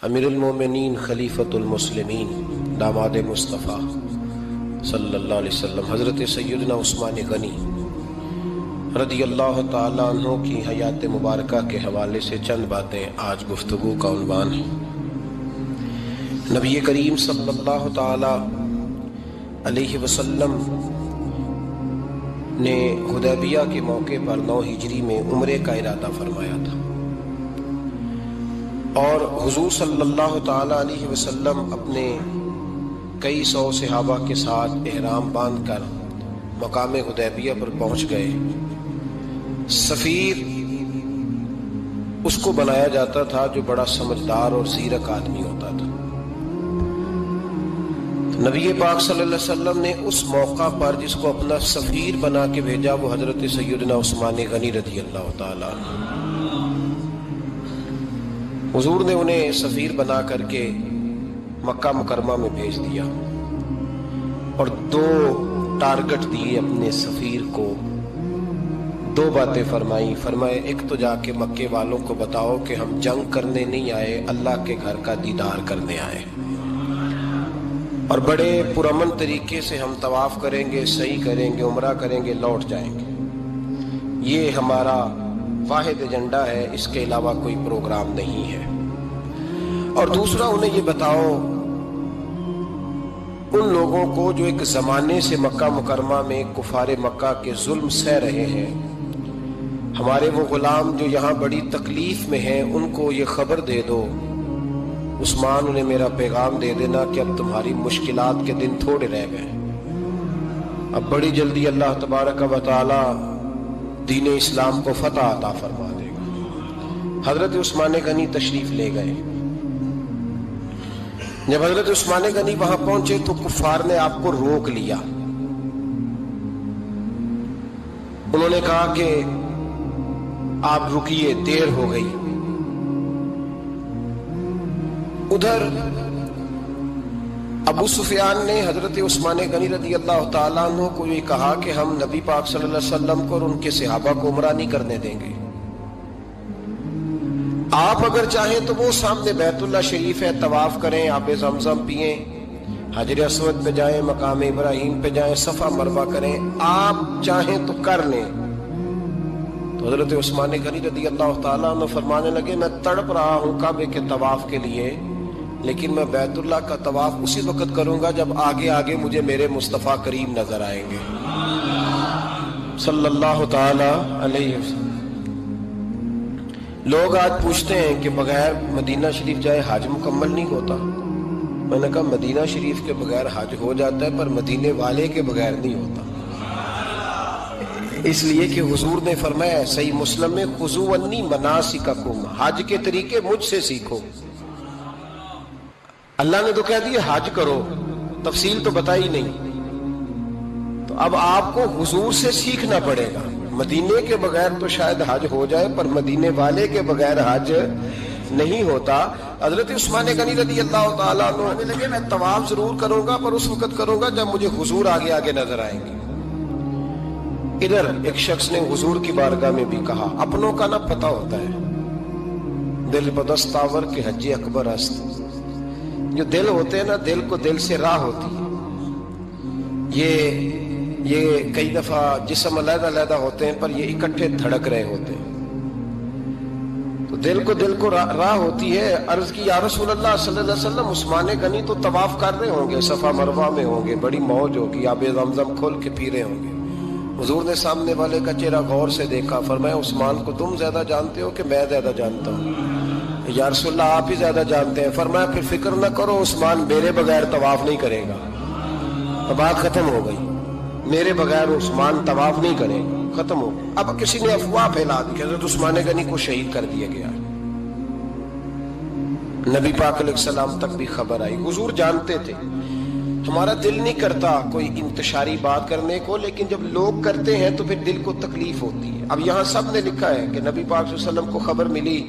امیر المومنین خلیفۃ المسلمین داماد مصطفیٰ صلی اللہ علیہ وسلم حضرت سیدنا عثمان غنی رضی اللہ تعالیٰ عنہ کی حیات مبارکہ کے حوالے سے چند باتیں آج گفتگو کا عنوان ہے۔ نبی کریم صلی اللہ تعالیٰ علیہ وسلم نے حدیبیہ کے موقع پر 9 ہجری میں عمرے کا ارادہ فرمایا تھا، اور حضور صلی اللہ تعالیٰ علیہ وسلم اپنے کئی سو صحابہ کے ساتھ احرام باندھ کر مقام حدیبیہ پر پہنچ گئے۔ سفیر اس کو بنایا جاتا تھا جو بڑا سمجھدار اور زیرک آدمی ہوتا تھا۔ نبی پاک صلی اللہ علیہ وسلم نے اس موقع پر جس کو اپنا سفیر بنا کے بھیجا وہ حضرت سیدنا عثمان غنی رضی اللہ تعالیٰ عنہ۔ حضور نے انہیں سفیر بنا کر کے مکہ مکرمہ میں بھیج دیا اور 2 ٹارگٹ دیے اپنے سفیر کو، 2 باتیں فرمائے ایک تو جا کے مکے والوں کو بتاؤ کہ ہم جنگ کرنے نہیں آئے، اللہ کے گھر کا دیدار کرنے آئے، اور بڑے پرامن طریقے سے ہم طواف کریں گے، سعی کریں گے، عمرہ کریں گے، لوٹ جائیں گے۔ یہ ہمارا واحد ایجنڈا ہے، اس کے علاوہ کوئی پروگرام نہیں ہے۔ اور دوسرا انہیں یہ بتاؤ ان لوگوں کو جو ایک زمانے سے مکہ مکرمہ میں کفار مکہ کے ظلم سہ رہے ہیں، ہمارے وہ غلام جو یہاں بڑی تکلیف میں ہیں، ان کو یہ خبر دے دو، عثمان انہیں میرا پیغام دے دینا کہ اب تمہاری مشکلات کے دن تھوڑے رہ گئے، اب بڑی جلدی اللہ تبارک و تعالی دین اسلام کو فتح عطا فرما دے گا۔ حضرت عثمان غنی تشریف لے گئے۔ جب حضرت عثمان غنی وہاں پہنچے تو کفار نے آپ کو روک لیا۔ انہوں نے کہا کہ آپ رکیے، دیر ہو گئی۔ ادھر ابو سفیان نے حضرت عثمان غنی رضی اللہ تعالیٰ عنہ کو یہ کہا کہ ہم نبی پاک صلی اللہ علیہ وسلم کو اور ان کے صحابہ کو عمرہ نہیں کرنے دیں گے، آپ اگر چاہیں تو وہ سامنے بیت اللہ شریف ہے، طواف کریں، آب زمزم پئیں، حجر اسود پہ جائیں، مقام ابراہیم پہ جائیں، صفا مروہ کریں، آپ چاہیں تو کر لیں۔ تو حضرت عثمان غنی رضی اللہ تعالیٰ عنہ فرمانے لگے میں تڑپ رہا ہوں کعبے کے طواف کے لیے، لیکن میں بیت اللہ کا طواف اسی وقت کروں گا جب آگے آگے مجھے میرے مصطفیٰ کریم نظر آئیں گے صلی اللہ تعالی علیہ وسلم۔ لوگ آج پوچھتے ہیں کہ بغیر مدینہ شریف جائے حج مکمل نہیں ہوتا۔ میں نے کہا مدینہ شریف کے بغیر حج ہو جاتا ہے، پر مدینے والے کے بغیر نہیں ہوتا، اس لیے کہ حضور نے فرمایا صحیح مسلم میں خذوا عنی مناسککم، حج کے طریقے مجھ سے سیکھو۔ اللہ نے تو کہہ دیا حج کرو، تفصیل تو بتائی نہیں، تو اب آپ کو حضور سے سیکھنا پڑے گا۔ مدینے کے بغیر تو شاید حج ہو جائے، پر مدینے والے کے بغیر حج نہیں ہوتا۔ حضرت عثمان غنی رضی اللہ تعالیٰ عنہ لگے میں طواف ضرور کروں گا، پر اس وقت کروں گا جب مجھے حضور آگے آگے نظر آئیں گے۔ ادھر ایک شخص نے حضور کی بارگاہ میں بھی کہا، اپنوں کا نہ پتہ ہوتا ہے، دل بدستاور کے حج اکبر است۔ جو دل ہوتے ہیں نا، دل کو دل سے راہ ہوتی ہے۔ یہ کئی دفعہ جسم علیحدہ علیحدہ ہوتے ہیں پر یہ اکٹھے دھڑک رہے ہوتے ہیں، تو دل کو راہ ہوتی ہے۔ عرض کی یا رسول اللہ صلی اللہ علیہ وسلم عثمان غنی تو طواف کر رہے ہوں گے، صفا مروہ میں ہوں گے، بڑی موج ہوگی، آب زمزم کھول کے پی رہے ہوں گے۔ حضور نے سامنے والے کا چہرہ غور سے دیکھا، فرمایا عثمان کو تم زیادہ جانتے ہو کہ میں زیادہ جانتا ہوں؟ یا رسول اللہ آپ ہی زیادہ جانتے ہیں۔ فرمایا پھر فکر نہ کرو، عثمان میرے بغیر طواف نہیں کرے گا۔ اب بات ختم ہو گئی، میرے بغیر عثمان طواف نہیں کرے گا، ختم ہو گئی۔ اب کسی نے افواہ پھیلا دی کہ حضرت عثمان غنی کو شہید کر دیا گیا۔ نبی پاک علیہ السلام تک بھی خبر آئی۔ حضور جانتے تھے ہمارا دل نہیں کرتا کوئی انتشاری بات کرنے کو، لیکن جب لوگ کرتے ہیں تو پھر دل کو تکلیف ہوتی ہے۔ اب یہاں سب نے لکھا ہے کہ نبی پاک صلی اللہ علیہ وسلم کو خبر ملی،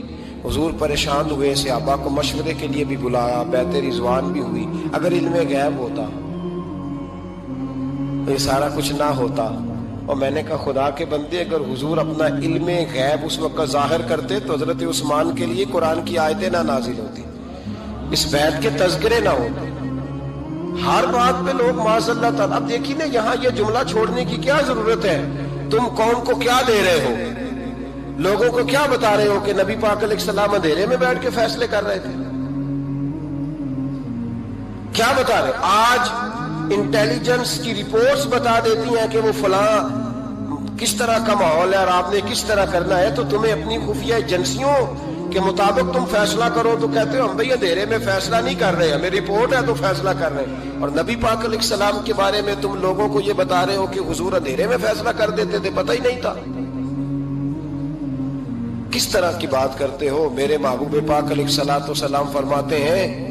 حضور پریشان ہوئے، صحابہ کو مشورے کے لیے بھی بلایا، بیعت رضوان بھی ہوئی۔ اگر علم غیب ہوتا یہ سارا کچھ نہ ہوتا۔ اور میں نے کہا خدا کے بندے، اگر حضور اپنا علم غیب اس وقت ظاہر کرتے تو حضرت عثمان کے لیے قرآن کی آیتیں نہ نازل ہوتی۔ اس بیعت کے تذکرے نہ ہوتے. ہر بات پہ لوگ معاذ اللہ تعالیٰ. اب دیکھیے نا یہاں یہ جملہ چھوڑنے کی کیا ضرورت ہے؟ تم قوم کو کیا دے رہے ہو؟ لوگوں کو کیا بتا رہے ہو کہ نبی پاک علیہ السلام اندھیرے میں بیٹھ کے فیصلے کر رہے تھے؟ کیا بتا رہے؟ آج انٹیلیجنس کی رپورٹس بتا دیتی ہیں کہ وہ فلاں کس طرح کا ماحول ہے اور آپ نے کس طرح کرنا ہے، تو تمہیں اپنی خفیہ ایجنسیوں کے مطابق تم فیصلہ کرو تو کہتے ہو ہم بھئی اندھیرے میں فیصلہ نہیں کر رہے، ہمیں رپورٹ ہے تو فیصلہ کر رہے ہیں. اور نبی پاک علیہ السلام کے بارے میں تم لوگوں کو یہ بتا رہے ہو کہ حضور اندھیرے میں فیصلہ کر دیتے تھے، پتہ ہی نہیں تھا. کس طرح کی بات کرتے ہو؟ میرے محبوب پاک علیہ الصلوۃ والسلام فرماتے ہیں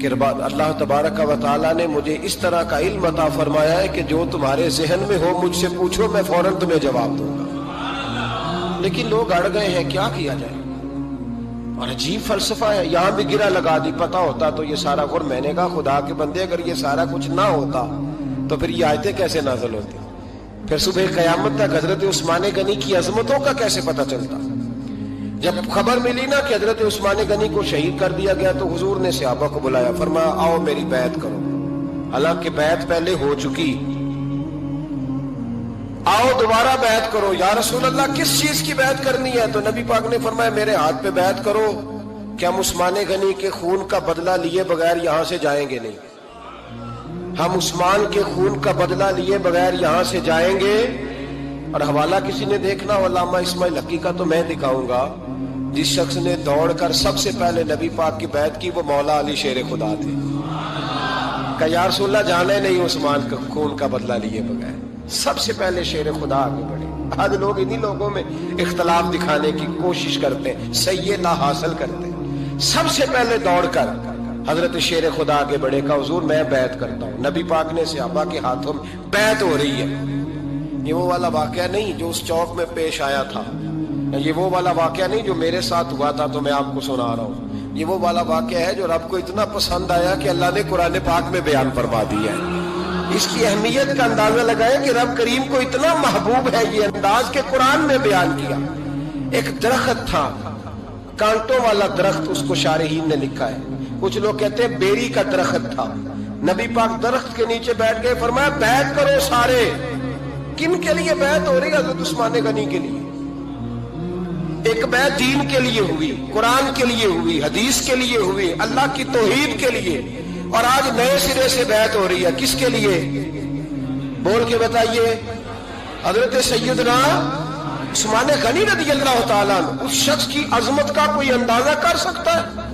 کہ اللہ تبارک و تعالیٰ نے مجھے اس طرح کا علم عطا فرمایا ہے کہ جو تمہارے ذہن میں ہو مجھ سے پوچھو، میں فوراً تمہیں جواب دوں گا. لیکن لوگ اڑ گئے ہیں، کیا کیا جائے؟ اور عجیب فلسفہ ہے. یہاں بھی گرہ لگا دی. پتا ہوتا تو یہ سارا غور. میں نے کہا خدا کے بندے اگر یہ سارا کچھ نہ ہوتا تو پھر یہ آیتیں کیسے نازل ہوتی؟ پھر صبح قیامت تک حضرت عثمان غنی کی عظمتوں کا کیسے پتا چلتا؟ جب خبر ملی نا کہ حضرت عثمان غنی کو شہید کر دیا گیا تو حضور نے صحابہ کو بلایا، فرمایا آؤ میری بیعت کرو. حالانکہ بیعت پہلے ہو چکی. آؤ دوبارہ بیعت کرو. یا رسول اللہ کس چیز کی بیعت کرنی ہے؟ تو نبی پاک نے فرمایا میرے ہاتھ پہ بیعت کرو کہ ہم عثمان غنی کے خون کا بدلہ لیے بغیر یہاں سے جائیں گے نہیں. ہم عثمان کے خون کا بدلہ لیے بغیر یہاں سے جائیں گے. اور حوالہ کسی نے دیکھنا ہو علامہ اسماعیل حقی کا تو میں دکھاؤں گا. جس شخص نے دوڑ کر سب سے پہلے نبی پاک کی بیعت کی وہ مولا علی شیر خدا تھے. کہ یا رسول اللہ جانا ہی نہیں عثمان کا خون کا بدلہ لیے بغیر. سب سے پہلے شیر خدا آگے بڑھے. آج لوگ انہی لوگوں میں اختلاف دکھانے کی کوشش کرتے ہیں، صحیح لا حاصل کرتے ہیں. سب سے پہلے دوڑ کر حضرت شیر خدا آگے بڑھے کا حضور میں بیعت کرتا ہوں. نبی پاک نے صحابہ کے ہاتھوں میں بیعت ہو رہی ہے. یہ وہ والا واقعہ نہیں جو اس چوک میں پیش آیا تھا. یہ وہ والا واقعہ نہیں جو میرے ساتھ ہوا تھا تو میں آپ کو سنا رہا ہوں. یہ وہ والا واقعہ ہے جو رب کو اتنا پسند آیا کہ اللہ نے قرآن پاک میں بیان فرما دیا ہے. اس کی اہمیت کا اندازہ لگائیں کہ رب کریم کو اتنا محبوب ہے یہ انداز کہ قرآن میں بیان کیا. ایک درخت تھا، کانٹوں والا درخت، اس کو شارحین نے لکھا ہے. کچھ لوگ کہتے ہیں بیری کا درخت تھا. نبی پاک درخت کے نیچے بیٹھ گئے، فرمایا بیعت کرو سارے. کن کے لیے بیعت ہو رہی ہے؟ حضرت عثمان غنی کے لیے. ایک بیعت دین کے لیے ہوئی، قرآن کے لیے ہوئی، حدیث کے لیے ہوئی، اللہ کی توحید کے لیے. اور آج نئے سرے سے بیعت ہو رہی ہے. کس کے لیے؟ بول کے بتائیے. حضرت سیدنا عثمان غنی رضی اللہ تعالیٰ عنہ. اس شخص کی عظمت کا کوئی اندازہ کر سکتا ہے؟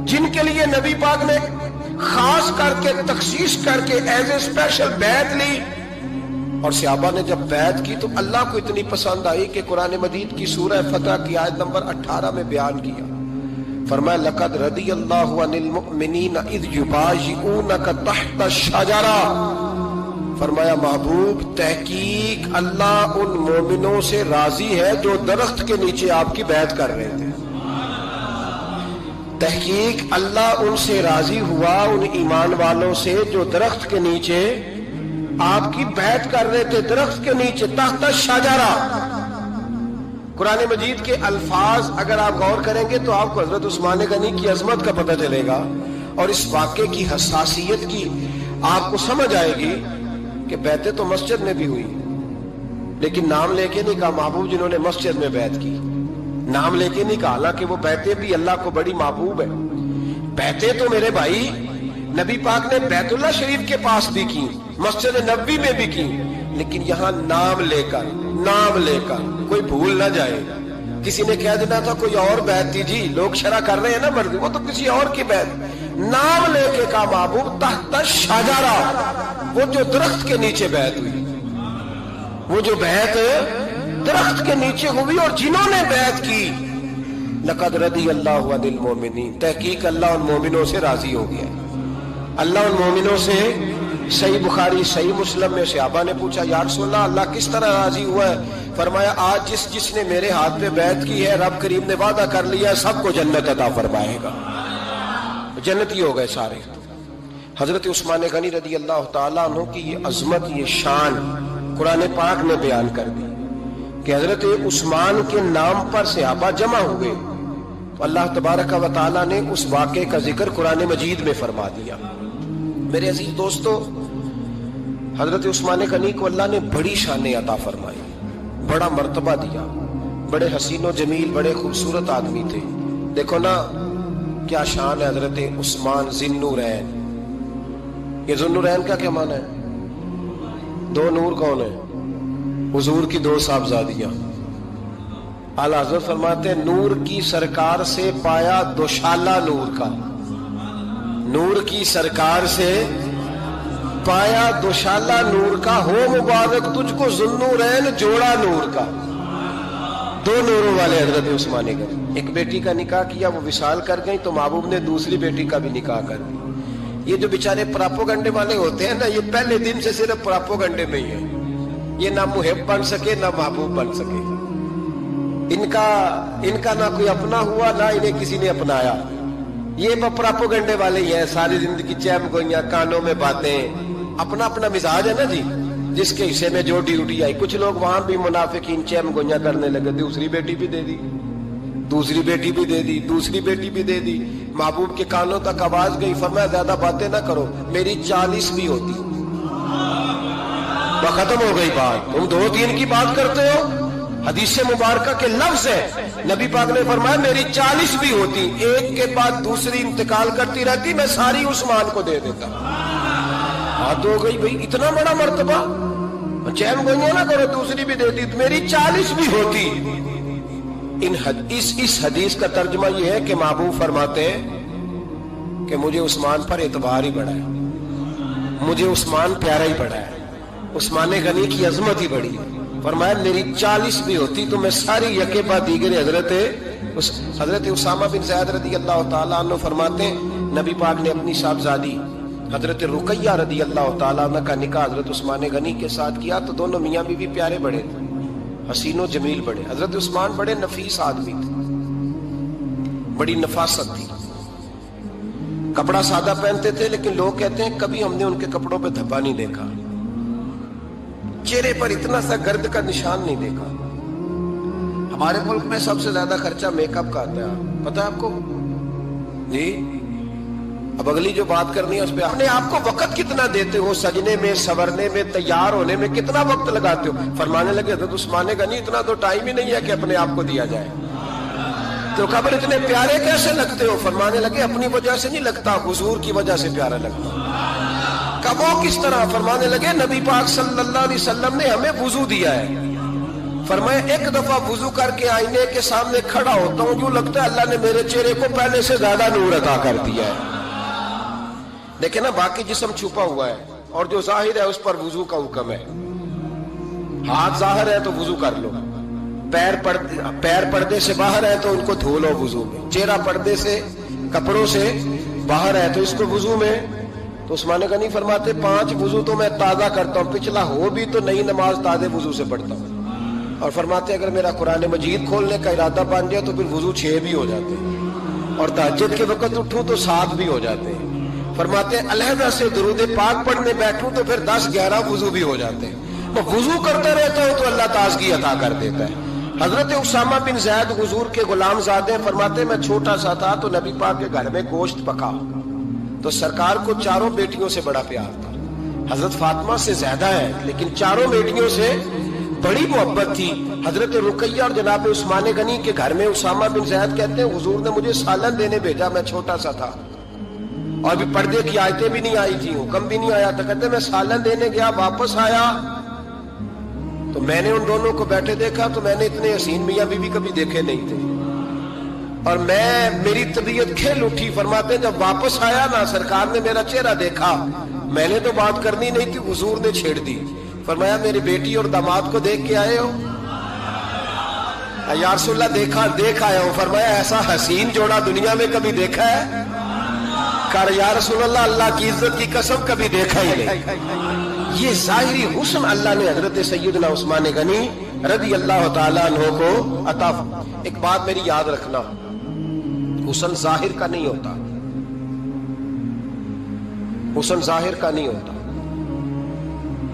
جن کے لیے نبی پاک نے خاص کر کے تخصیص کر کے ایز اے اسپیشل بیعت لی. اور صحابہ نے جب بیعت کی تو اللہ کو اتنی پسند آئی کہ قرآن مجید کی سورہ فتح کی آیت نمبر 18 میں بیان کیا. فرمایا لقد رضی اللہ عن المؤمنین اذ یبایعونک تحت الشجرہ. فرمایا محبوب تحقیق اللہ ان مومنوں سے راضی ہے جو درخت کے نیچے آپ کی بیعت کر رہے تھے. تحقیق اللہ ان سے راضی ہوا، ان ایمان والوں سے جو درخت کے نیچے آپ کی بیعت کر رہے تھے. درخت کے نیچے تحت الشجرہ. قرآن مجید کے الفاظ اگر آپ غور کریں گے تو آپ کو حضرت عثمان غنی کی عظمت کا پتہ چلے گا اور اس واقعے کی حساسیت کی آپ کو سمجھ آئے گی کہ بیعتیں تو مسجد میں بھی ہوئی لیکن نام لے کے نہیں کہا محبوب جنہوں نے مسجد میں بیعت کی. نام لے کے نہیں کہا، حالانکہ وہ بیعتیں بھی اللہ کو بڑی محبوب ہے. بیعتیں تو میرے بھائی نبی پاک نے بیت اللہ شریف کے پاس بھی کی، مسجد نبوی میں بھی کی، لیکن یہاں نام لے کر کوئی بھول نہ جائے. کسی نے کہہ دینا تھا کوئی اور بیعت تھی جی، لوگ شرح کر رہے ہیں نا مرضی، وہ تو کسی اور کی بیعت. نام لے کے کہا محبوب تحت الشجرہ. وہ جو درخت کے نیچے بیعت ہوئی، وہ جو بیعت درخت کے نیچے ہوئی اور جنہوں نے بیعت کی لقد رضی اللہ عن المؤمنین. تحقیق اللہ ان مومنوں سے راضی ہو گیا. اللہ ان مومنوں سے. صحیح بخاری صحیح مسلم میں صحابہ نے پوچھا یا رسول اللہ اللہ کس طرح راضی ہوا ہے؟ فرمایا آج جس نے میرے ہاتھ پہ بیعت کی ہے رب کریم نے وعدہ کر لیا ہے سب کو جنت عطا فرمائے گا. جنتی ہو گئے سارے. حضرت عثمان غنی رضی اللہ تعالیٰ عنہ کی یہ عظمت، یہ شان قرآن پاک نے بیان کر دی کہ حضرت عثمان کے نام پر صحابہ جمع ہوئے تو اللہ تبارک و تعالیٰ نے اس واقعے کا ذکر قرآن مجید میں فرما دیا۔ میرے عزیز دوستو، حضرت عثمان غنی کو اللہ نے بڑی شان عطا فرمائی، بڑا مرتبہ دیا، بڑے حسین و جمیل، بڑے خوبصورت آدمی تھے۔ دیکھو نا کیا شان ہے حضرت عثمان ذی النورین۔ یہ ذو النورین کا کیا معنی ہے؟ دو نور کون ہیں؟ حضور کی دو صاحبزادیاں۔ اعلیٰ حضرت فرماتے ہیں نور کی سرکار سے پایا دوشالہ نور کا، نور کی سرکار سے پایا دوشالہ نور کا، ہو مبارک تجھ کو ذو النورین جوڑا نور کا۔ دو نوروں والے حضرت عثمان غنی۔ ایک بیٹی کا نکاح کیا، وہ وصال کر گئی تو محبوب نے دوسری بیٹی کا بھی نکاح کر دیا۔ یہ جو بیچارے پراپوگنڈے والے ہوتے ہیں نا، یہ پہلے دن سے صرف پراپوگنڈے میں ہی ہیں، یہ نہ محب بن سکے نہ محبوب بن سکے۔ ان کا نہ کوئی اپنا ہوا نہ انہیں کسی نے اپنایا، یہ پراپوگنڈے والے ہی ہیں، ساری زندگی چیم گوئیاں، کانوں میں باتیں، اپنا اپنا مزاج ہے نا جی، جس کے حصے میں جو ڈیوٹی آئی۔ کچھ لوگ وہاں بھی منافقین چیم گوئیاں کرنے لگے، دوسری بیٹی بھی دے دی، دوسری بیٹی بھی دے دی، دوسری بیٹی بھی دے دی۔ محبوب کے کانوں تک آواز گئی، فرمایا زیادہ باتیں نہ کرو، میری 40 بھی ہوتی۔ وہ ختم ہو گئی بات، تم 2-3 کی بات کرتے ہو۔ حدیث مبارکہ کے لفظ ہے، نبی پاک نے فرمایا میری 40 بھی ہوتی، ایک کے بعد دوسری انتقال کرتی رہتی، میں ساری عثمان کو دے دیتا۔ بات ہو گئی بھئی، اتنا بڑا مرتبہ، چین گوئیاں نہ کرو، دوسری بھی دیتی، میری 40 بھی ہوتی۔ اس حدیث کا ترجمہ یہ ہے کہ محبوب فرماتے ہیں کہ مجھے عثمان پر اعتبار ہی بڑا ہے، مجھے عثمان پیارا ہی بڑا ہے، عثمان غنی کی عظمت ہی بڑی ہے۔ فرمایا میری 40 بھی ہوتی تو میں ساری یکے بعد دیگر حضرت اسامہ بن زید رضی اللہ تعالیٰ عنہ فرماتے ہیں نبی پاک نے اپنی صاحبزادی حضرت رقیہ رضی اللہ تعالیٰ عنہ کا نکاح حضرت عثمان غنی کے ساتھ کیا تو دونوں میاں بیوی پیارے بڑے تھے، حسین و جمیل بڑے۔ حضرت عثمان بڑے نفیس آدمی تھے، بڑی نفاست تھی، کپڑا سادہ پہنتے تھے، لیکن لوگ کہتے ہیں کبھی ہم نے ان کے کپڑوں پہ دھبا نہیں دیکھا، چہرے پر اتنا سا گرد کا نشان نہیں دیکھا۔ ہمارے ملک میں سب سے زیادہ خرچہ میک اپ کا آتا ہے، پتہ ہے آپ کو جی؟ اب اگلی جو بات کرنی ہے اس پہ اپنے آپ کو وقت کتنا دیتے ہو، سجنے میں، سورنے میں، تیار ہونے میں کتنا وقت لگاتے ہو؟ فرمانے لگے حضرت عثمان غنی اتنا تو ٹائم ہی نہیں ہے کہ اپنے آپ کو دیا جائے۔ تو قبر اتنے پیارے کیسے لگتے ہو؟ فرمانے لگے اپنی وجہ سے نہیں لگتا، حضور کی وجہ سے پیارا لگتا۔ کب وہ کس طرح؟ فرمانے لگے نبی پاک صلی اللہ علیہ وسلم نے ہمیں وضو دیا ہے، فرمایا ایک دفعہ وضو کر کے آئینے کے سامنے کھڑا ہوتا ہوں، یوں لگتا ہے اللہ نے میرے چہرے کو پہلے سے زیادہ نور عطا کر دیا ہے۔ دیکھیں نا، باقی جسم چھپا ہوا ہے اور جو ظاہر ہے اس پر وضو کا حکم ہے۔ ہاتھ ظاہر ہے تو وضو کر لو، پیر پردے سے باہر ہے تو ان کو دھو لو وضو میں، چہرہ پردے سے کپڑوں سے باہر ہے تو اس کو وضو میں۔ تو عثمان غنی فرماتے 5 وضو تو میں تازہ کرتا ہوں، پچھلا ہو بھی تو نئی نماز تازے وضو سے پڑھتا ہوں، اور فرماتے اگر میرا قرآن مجید کھولنے کا ارادہ بن جائے تو پھر وضو 6 بھی ہو جاتے ہیں، اور تہجد کے وقت اٹھوں تو 7 بھی ہو جاتے ہیں۔ فرماتے ہیں علیحدہ سے درود پاک پڑھنے بیٹھوں تو پھر 10-11 وضو بھی ہو جاتے ہیں۔ میں وضو کرتا رہتا ہوں تو اللہ تازگی عطا کر دیتا ہے۔ حضرت اسامہ بن زید حضور کے غلام زادے فرماتے میں چھوٹا سا تھا تو نبی پاک کے گھر میں گوشت پکا تو سرکار کو 4 بیٹیوں سے بڑا پیار تھا، حضرت فاطمہ سے زیادہ ہے لیکن 4 بیٹیوں سے بڑی محبت تھی۔ حضرت رقیہ اور جناب عثمان غنی کے گھر میں اسامہ بن زید کہتے ہیں حضور نے مجھے سالن دینے بھیجا، میں چھوٹا سا تھا اور ابھی پردے کی آیتیں بھی نہیں آئی تھی، حکم بھی نہیں آیا تھا، کہتے میں سالن دینے گیا، واپس آیا تو میں نے ان دونوں کو بیٹھے دیکھا تو میں نے اتنے حسین میاں بیوی کبھی دیکھے نہیں تھے اور میری طبیعت کھل اٹھی۔ فرماتے ہیں جب واپس آیا نا سرکار نے میرا چہرہ دیکھا، میں نے تو بات کرنی نہیں تھی، حضور نے چھیڑ دی۔ فرمایا میری بیٹی اور داماد کو دیکھ کے آئے ہو؟ یا رسول اللہ دیکھ آیا ہوں۔ فرمایا ایسا حسین جوڑا دنیا میں کبھی دیکھا ہے؟ کہا یا رسول اللہ اللہ کی عزت کی قسم کبھی دیکھا ہی نہیں۔ یہ ظاہری حسن اللہ نے حضرت سیدنا عثمان غنی رضی اللہ تعالیٰ عنہ کو عطا۔ ایک بات میری یاد رکھنا، حسن ظاہر کا نہیں ہوتا، حسن ظاہر کا نہیں ہوتا،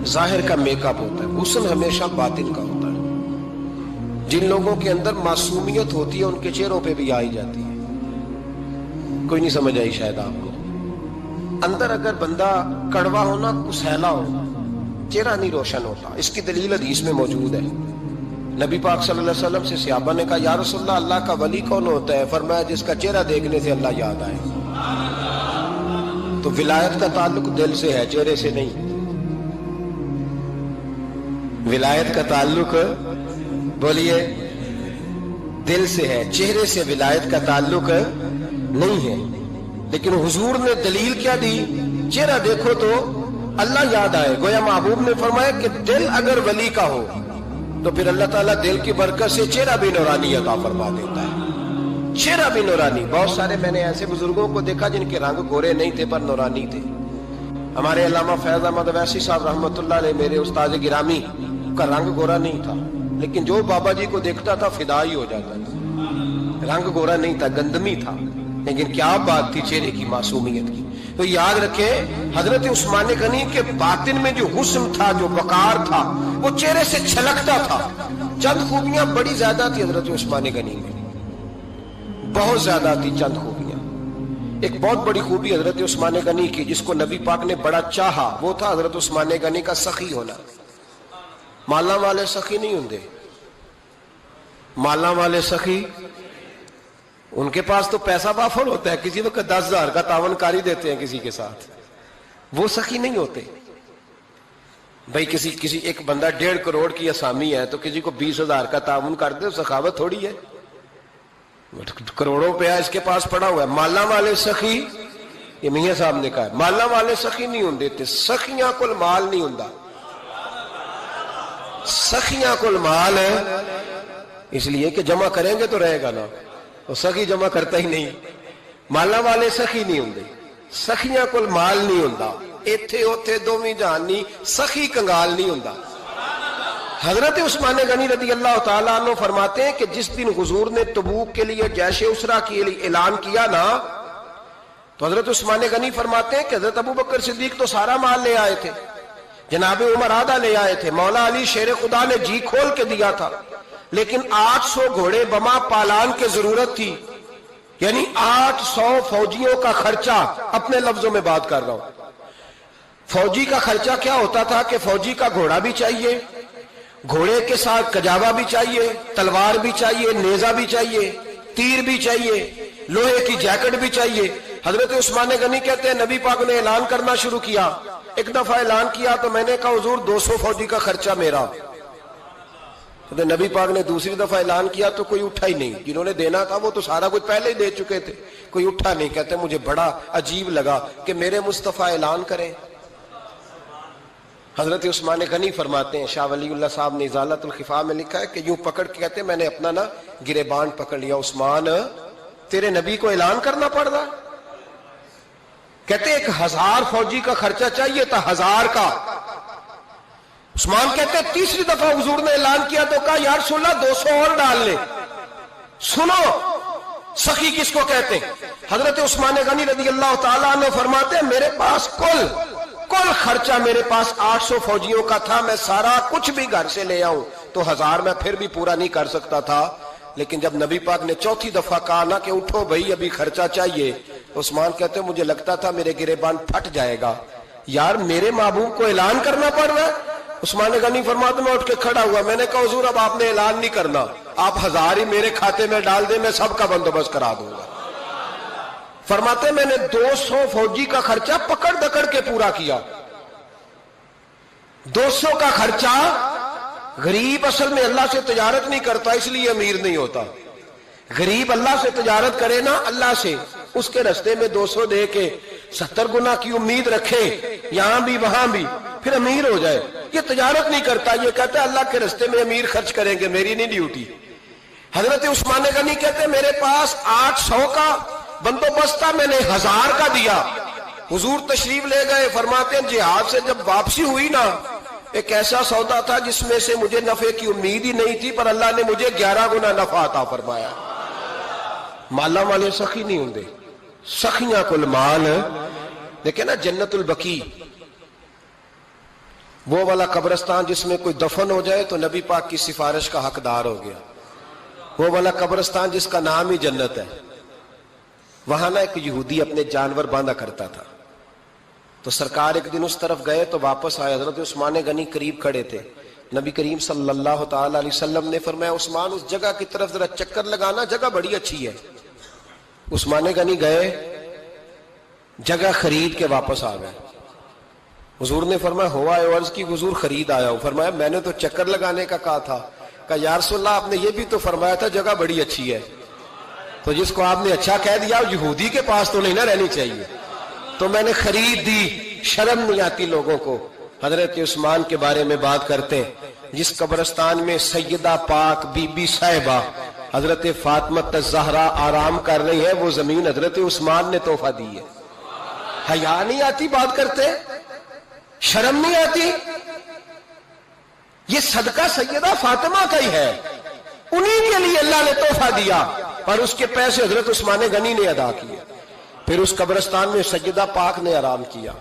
ظاہر کا میک اپ ہوتا ہے، حسن ہمیشہ باطن کا ہوتا ہے۔ جن لوگوں کے اندر معصومیت ہوتی ہے ان کے چہروں پہ بھی آئی جاتی ہے۔ کوئی نہیں سمجھ آئی شاید آپ کو. اندر اگر بندہ کڑوا ہونا کسیلا ہو چہرہ نہیں روشن ہوتا. اس کی دلیل حدیث میں موجود ہے. نبی پاک صلی اللہ علیہ وسلم سے صحابہ نے کہا یا رسول اللہ اللہ کا ولی کون ہوتا ہے؟ فرمایا جس کا چہرہ دیکھنے سے اللہ یاد آئے. تو ولایت کا تعلق دل سے ہے چہرے سے نہیں. ولایت کا تعلق بولیے دل سے ہے, چہرے سے ولایت کا تعلق نہیں ہے. لیکن حضور نے دلیل کیا دی؟ چہرہ دیکھو تو اللہ یاد آئے. گویا محبوب نے فرمایا کہ دل اگر ولی کا ہو تو پھر اللہ تعالیٰ دل کی برکت سے چہرہ بھی نورانی عطا فرما دیتا ہے. چہرہ بھی نورانی. بہت سارے میں نے ایسے بزرگوں کو دیکھا جن کے رنگ گورے نہیں تھے پر نورانی تھے. ہمارے علامہ فیض احمد اویسی صاحب رحمۃ اللہ علیہ میرے استاد گرامی کا رنگ گورا نہیں تھا, لیکن جو بابا جی کو دیکھتا تھا فدا ہی ہو جاتا تھا. رنگ گورا نہیں تھا, گندمی تھا, لیکن کیا بات تھی چہرے کی معصومیت کی. تو یاد رکھیں حضرت عثمان غنی کے باطن میں جو حسن تھا, جو وقار تھا, وہ چہرے سے چھلکتا تھا. چند خوبیاں بڑی زیادہ تھی حضرت عثمان غنی میں, بہت زیادہ تھی چند خوبیاں. ایک بہت بڑی خوبی حضرت عثمان غنی کی جس کو نبی پاک نے بڑا چاہا, وہ تھا حضرت عثمان غنی کا سخی ہونا. مالا والے سخی نہیں ہوندے. مالا والے سخی ان کے پاس تو پیسہ وافر ہوتا ہے, کسی وقت 10,000 کا تعاون کاری دیتے ہیں کسی کے ساتھ. وہ سخی نہیں ہوتے بھائی. کسی ایک بندہ 1.5 کروڑ کی اسامی ہے تو کسی کو 20,000 کا تعاون کر دے, سخاوت تھوڑی ہے. کروڑوں روپیہ اس کے پاس پڑا ہوا ہے. مالا والے سخی, یہ میاں صاحب نے کہا, مالا والے سخی نہیں ہوندے. سخیاں کل مال نہیں ہوندا. سخیاں کل مال ہے اس لیے کہ جمع کریں گے تو رہے گا نا, وہ سخی جمع کرتا ہی نہیں. مالا والے سخی نہیں ہوندے. سخیاں کل مال نہیں ہوندا. ایتھے اوتھے دوویں جہانی سخی کنگال نہیں ہوندا. حضرت عثمان غنی رضی اللہ تعالیٰ عنہ فرماتے ہیں کہ جس دن حضور نے تبوک کے لیے جیش اسرا کے لیے اعلان کیا نا, تو حضرت عثمان غنی فرماتے ہیں کہ حضرت ابو بکر صدیق تو سارا مال لے آئے تھے, جناب عمر آدھا لے آئے تھے, مولا علی شیر خدا نے جی کھول کے دیا تھا, لیکن 800 گھوڑے بما پالان کی ضرورت تھی. یعنی 800 فوجیوں کا خرچہ, اپنے لفظوں میں بات کر رہا ہوں. فوجی کا خرچہ کیا ہوتا تھا کہ فوجی کا گھوڑا بھی چاہیے, گھوڑے کے ساتھ کجاوا بھی چاہیے, تلوار بھی چاہیے, نیزہ بھی چاہیے, تیر بھی چاہیے, لوہے کی جیکٹ بھی چاہیے. حضرت عثمان غنی کہتے ہیں نبی پاک نے اعلان کرنا شروع کیا. ایک دفعہ اعلان کیا تو میں نے کہا حضور 200 فوجی کا خرچہ میرا. تو نبی پاک نے دوسری دفعہ اعلان کیا تو کوئی اٹھا ہی نہیں. جنہوں نے دینا تھا وہ تو سارا کچھ پہلے ہی دے چکے تھے, کوئی اٹھا نہیں. کہتے مجھے بڑا عجیب لگا کہ میرے مصطفیٰ اعلان کریں. حضرت عثمان غنی فرماتے ہیں, شاہ ولی اللہ صاحب نے ازالت الخفا میں لکھا ہے کہ یوں پکڑ کے کہتے ہیں میں نے اپنا نا گریبان پکڑ لیا, عثمان تیرے نبی کو اعلان کرنا پڑ رہا. کہتے 1000 فوجی کا خرچہ چاہیے تھا, 1000 کا. عثمان کہتے ہیں تیسری دفعہ حضور نے اعلان کیا تو کہا یا رسول اللہ 200 اور ڈال لے. سنو سخی کس کو کہتے ہیں. حضرت عثمان غنی رضی اللہ تعالیٰ عنہ فرماتے ہیں میرے پاس کل خرچہ میرے پاس 800 فوجیوں کا تھا, میں سارا کچھ بھی گھر سے لے آؤں تو 1000 میں پھر بھی پورا نہیں کر سکتا تھا. لیکن جب نبی پاک نے چوتھی دفعہ کہا نا کہ اٹھو بھائی ابھی خرچہ چاہیے, عثمان کہتے ہیں مجھے لگتا تھا میرے گریبان پھٹ جائے گا. یار میرے محبوب کو اعلان کرنا پڑ رہا ہے. عثمان غنی فرماتے میں اٹھ کے کھڑا ہوا, میں نے کہا حضور اب آپ نے اعلان نہیں کرنا, آپ 1000 ہی میرے کھاتے میں ڈال دیں, میں سب کا بندوبست کرا دوں گا. فرماتے میں نے 200 فوجی کا خرچہ پکڑ دکڑ کے پورا کیا. 200 کا خرچہ. غریب اصل میں اللہ سے تجارت نہیں کرتا اس لیے امیر نہیں ہوتا. غریب اللہ سے تجارت کرے نا, اللہ سے, اس کے رستے میں 200 دے کے 70 گنا کی امید رکھے یہاں بھی وہاں بھی, پھر امیر ہو جائے. یہ تجارت نہیں کرتا, یہ کہتا ہے اللہ کے رستے میں امیر خرچ کریں گے, میری نہیں ڈیوٹی. حضرت عثمان غنی کہتے ہیں میرے پاس 800 کا بندوبست تھا, میں نے 1000 کا دیا. حضور تشریف لے گئے. فرماتے ہیں جہاد سے جب واپسی ہوئی نا, ایک ایسا سودا تھا جس میں سے مجھے نفع کی امید ہی نہیں تھی, پر اللہ نے مجھے 11 گنا نفع عطا فرمایا. مالا والے سخی نہیں ہوندے, سخیاں کل مال. دیکھیں نا جنت البقیع, وہ والا قبرستان جس میں کوئی دفن ہو جائے تو نبی پاک کی سفارش کا حقدار ہو گیا. وہ والا قبرستان جس کا نام ہی جنت ہے. وہاں نا ایک یہودی اپنے جانور باندھا کرتا تھا، تو سرکار ایک دن اس طرف گئے تو واپس آئے، حضرت عثمان غنی قریب کھڑے تھے، نبی کریم صلی اللہ تعالی علیہ وسلم نے فرمایا عثمان اس جگہ کی طرف ذرا چکر لگانا، جگہ بڑی اچھی ہے۔ عثمان غنی گئے، جگہ خرید کے واپس آ گئے۔ حضور نے فرمایا ہوا ہے؟ عرض کی حضور خرید آیا ہوں۔ فرمایا میں نے تو چکر لگانے کا کہا تھا۔ کہا یا رسول اللہ آپ نے یہ بھی تو فرمایا تھا جگہ بڑی اچھی ہے، تو جس کو آپ نے اچھا کہہ دیا یہودی کے پاس تو نہیں نہ رہنی چاہیے، تو میں نے خرید دی۔ شرم نہیں آتی لوگوں کو حضرت عثمان کے بارے میں بات کرتے، جس قبرستان میں سیدہ پاک بی بی صاحبہ حضرت فاطمہ الزہرا آرام کر رہی ہے، وہ زمین حضرت عثمان نے تحفہ دی ہے۔ حیا نہیں آتی بات کرتے؟ شرم نہیں آتی؟ یہ صدقہ سیدہ فاطمہ کا ہی ہے، انہی کے لیے اللہ نے تحفہ دیا، اور اس کے پیسے حضرت عثمان غنی نے ادا کیے۔ پھر اس قبرستان میں سیدہ پاک نے آرام کیا،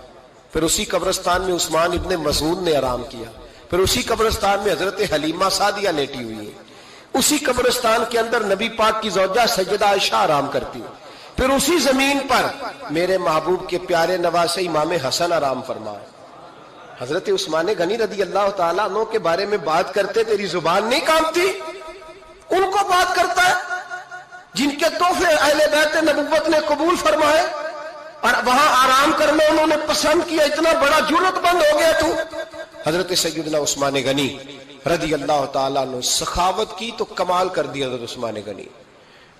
پھر اسی قبرستان میں عثمان ابن مسعود نے آرام کیا، پھر اسی قبرستان میں حضرت حلیمہ سعدیہ لیٹی ہوئی ہے، اسی قبرستان کے اندر نبی پاک کی زوجہ سیدہ عائشہ آرام کرتی ہے، پھر اسی زمین پر میرے محبوب کے پیارے نواسے امام حسن آرام فرمائے۔ حضرت عثمان غنی رضی اللہ تعالیٰ عنہ کے بارے میں بات کرتے تیری زبان نہیں کانپتی؟ ان کو بات کرتا ہے جن کے تحفے اہل بیت نبوت نے قبول فرمائے اور وہاں آرام کرنا انہوں نے پسند کیا، اتنا بڑا جرت بند ہو گیا تو؟ حضرت سیدنا عثمان غنی رضی اللہ تعالیٰ عنہ سخاوت کی تو کمال کر دیا حضرت عثمان غنی،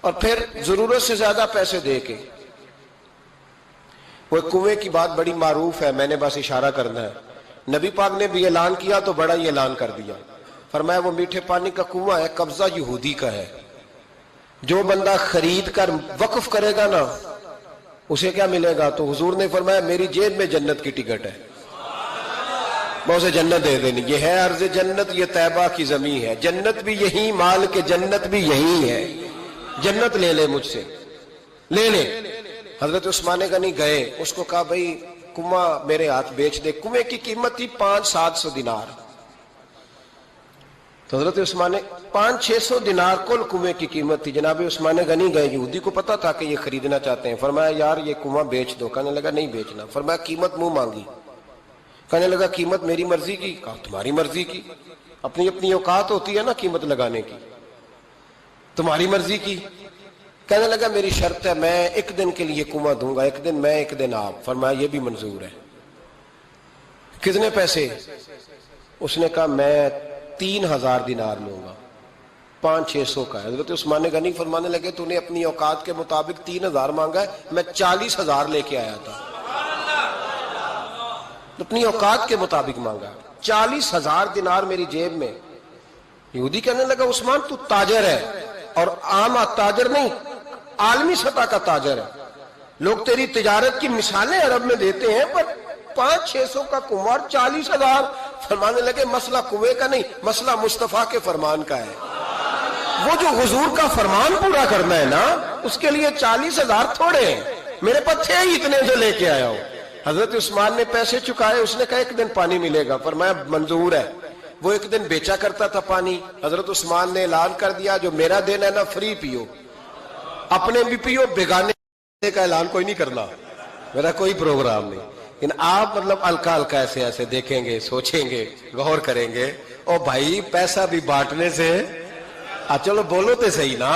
اور پھر ضرورت سے زیادہ پیسے دے کے وہ کنویں کی بات بڑی معروف ہے، میں نے بس اشارہ کرنا ہے، نبی پاک نے بھی اعلان کیا تو بڑا ہی اعلان کر دیا، فرمایا وہ میٹھے پانی کا کنواں ہے، قبضہ یہودی کا ہے، جو بندہ خرید کر وقف کرے گا نا اسے کیا ملے گا؟ تو حضور نے فرمایا میری جیب میں جنت کی ٹکٹ ہے، میں اسے جنت دے دینی، یہ ہے عرض جنت، یہ طیبہ کی زمین ہے، جنت بھی یہی، مال کے جنت بھی یہی ہے، جنت لے لے مجھ سے، لے لے۔ حضرت عثمان غنی گئے، اس کو کہا بھائی کنواں میرے ہاتھ بیچ دے، کنویں کی قیمت تھی 500-700 دینار، تو حضرت عثمان 500-600 دینار کل کنویں کی قیمت تھی۔ جناب عثمان غنی گئے، یہودی کو پتا تھا کہ یہ خریدنا چاہتے ہیں، فرمایا یار یہ کنواں بیچ دو، کہنے لگا نہیں بیچنا، فرمایا قیمت منہ مانگی، کہنے لگا قیمت میری مرضی کی، کہا تمہاری مرضی کی، اپنی اپنی اوقات ہوتی ہے نا قیمت لگانے کی، تمہاری مرضی کی، کہنے لگا میری شرط ہے میں ایک دن کے لیے کنواں دوں گا، ایک دن میں ایک دن آپ، فرمایا یہ بھی منظور ہے، کتنے پیسے؟ اس نے کہا میں 3000 دینار لوں گا، 500-600 کا ہے۔ حضرت عثمان غنی فرمانے لگے تو نے اپنی اوقات کے مطابق 3000 مانگا ہے، میں 40,000 لے کے آیا تھا، اپنی اوقات کے مطابق مانگا، 40,000 دینار میری جیب میں۔ یہودی کہنے لگا عثمان تو تاجر ہے، اور عام تاجر نہیں، عالمی سطح کا تاجر ہے، لوگ تیری تجارت کی مثالیں عرب میں دیتے ہیں، پر 500-600 کا کنواں اور 40,000؟ فرمانے لگے مسئلہ کنویں کا نہیں، مسئلہ مصطفیٰ کے فرمان کا ہے، وہ جو حضور کا فرمان پورا کرنا ہے نا، اس کے لیے 40,000 تھوڑے ہیں، میرے پاس تھے ہی اتنے جو لے کے آیا ہوں۔ حضرت عثمان نے پیسے چکائے، اس نے کہا ایک دن پانی ملے گا، فرمایا منظور ہے۔ وہ ایک دن بیچا کرتا تھا پانی، حضرت عثمان نے اعلان کر دیا جو میرا دن ہے نا فری پیو، اپنے بھی پیو، بیگانے کا اعلان کوئی نہیں کرنا، میرا کوئی پروگرام نہیں۔ لیکن آپ مطلب ہلکا ہلکا ایسے ایسے دیکھیں گے، سوچیں گے، غور کریں گے، او بھائی پیسہ بھی بانٹنے سے، چلو بولو تو صحیح نا،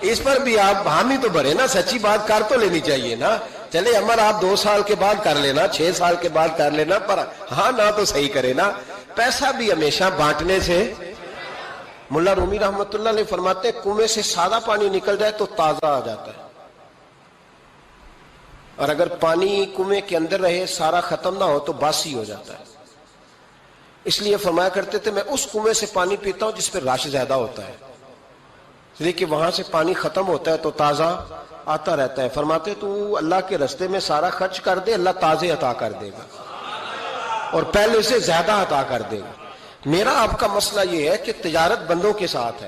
اس پر بھی آپ حامی تو بھرے نا، سچی بات کر تو لینی چاہیے نا۔ چلے عمر آپ 2 سال کے بعد کر لینا، 6 سال کے بعد کر لینا، پر ہاں نہ تو صحیح کرے نا، پیسہ بھی ہمیشہ بانٹنے سے۔ ملا رومی رحمت اللہ علیہ فرماتے ہیں کنویں سے سادہ پانی نکل جائے تو تازہ آ جاتا ہے، اور اگر پانی کنویں کے اندر رہے سارا ختم نہ ہو تو باسی ہو جاتا ہے۔ اس لیے فرمایا کرتے تھے میں اس کنویں سے پانی پیتا ہوں جس پہ رش زیادہ ہوتا ہے، اس لیے کہ وہاں سے پانی ختم ہوتا ہے تو تازہ آتا رہتا ہے۔ فرماتے تو اللہ کے رستے میں سارا خرچ کر دے، اللہ تازے عطا کر دے گا اور پہلے سے زیادہ عطا کر دے گا۔ میرا آپ کا مسئلہ یہ ہے کہ تجارت بندوں کے ساتھ ہے،